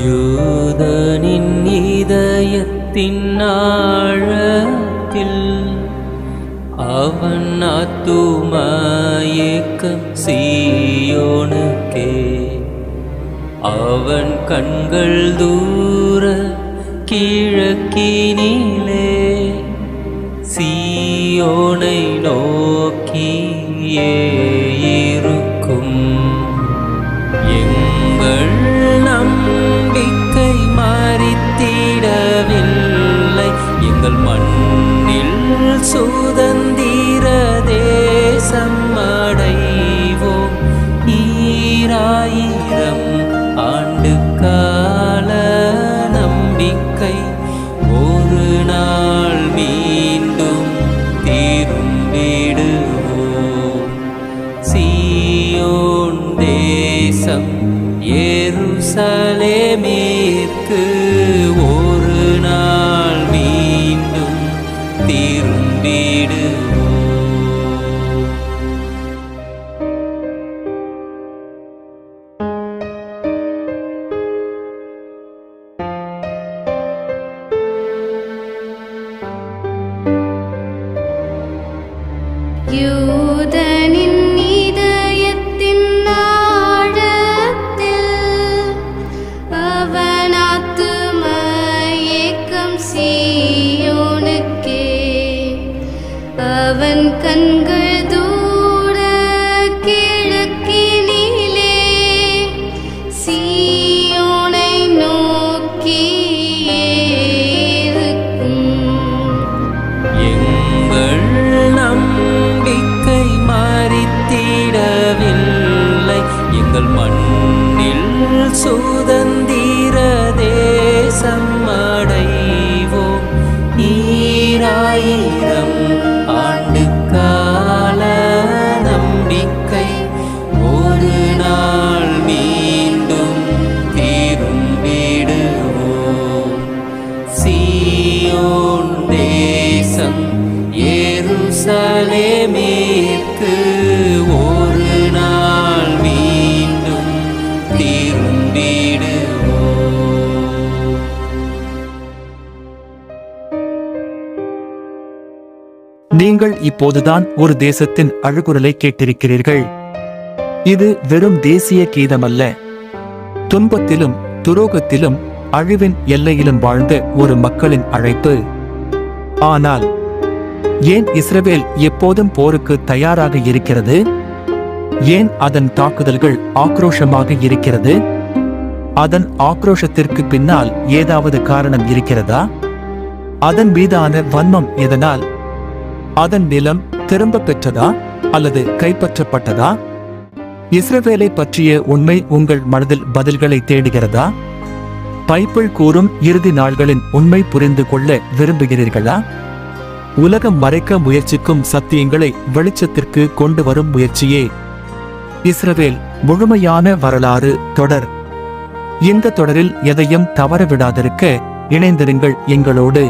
யூதனின் இதயத்தின் ஆழத்தில் அவன் ஆத்தும ஏக்கம் சீயோனுக்கே. அவன் கண்கள் தூர கிழக்கினிலே சீயோனை நோக்கியே இருக்கும். எங்கள் நம்பிக்கை மறித்திடவில்லை, எங்கள் மண்ணில் சுதந்திர தேசம் அடைவோம். 2000 ஆண்டு கால நம்பிக்கை ஒரு நாள் மீண்டும் திரும்பிடுவோம். சீயோன் தேசம் எருசலேமிற்கு ஒரு நாள் மீண்டும் திரும்பிடுவோம். யூதனின் இதயத்தின் ஆழத்தில் அவன் ஆத்தும ஏக்கம் சீயோனுக்கே. அவன் கண்கள் தூர கிழக்கினிலே சீயோனை நோக்கியே இருக்கும். எங்கள் நம்பிக்கை மறித்திடவில்லை, எங்கள் மண்ணில் சுதந்திர தேசம் அடைவோம். 2000 ஆண்டு கால நம்பிக்கை ஒரு நாள் மீண்டும் திரும்பிடுவோம். சீயோன் தேசம் எருசலேமிற்கு ஒரு நாள் மீண்டும் திரும்பிடுவோம். நீங்கள் இப்போதுதான் ஒரு தேசத்தின் அழுகுரலை கேட்டிருக்கிறீர்கள். இது வெறும் தேசிய கீதமல்ல, துன்பத்திலும் துரோகத்திலும் அழிவின் எல்லையிலும் வாழ்ந்த ஒரு மக்களின் அழைப்பு. ஆனால் ஏன் இஸ்ரவேல் எப்போதும் போருக்கு தயாராக இருக்கிறது? ஏன் அதன் தாக்குதல்கள் ஆக்ரோஷமாக இருக்கிறது? அதன் ஆக்ரோஷத்திற்கு பின்னால் ஏதாவது காரணம் இருக்கிறதா? அதன் மீதான வன்மம் எதனால்? அதன் நிலம் திரும்ப பெற்றதா அல்லது கைப்பற்றப்பட்டதா? இஸ்ரவேலை பற்றிய உண்மை உங்கள் மனதில் பதில்களை தேடுகிறதா? பைபிள் கூறும் இறுதி நாள்களின் உண்மை புரிந்து கொள்ள விரும்புகிறீர்களா? உலகம் மறைக்க முயற்சிக்கும் சத்தியங்களை வெளிச்சத்திற்கு கொண்டு வரும் முயற்சியே இஸ்ரவேல் முழுமையான வரலாறு தொடர். இந்த தொடரில் எதையும் தவறவிடாதிருக்க இணைந்திருங்கள் எங்களோடு.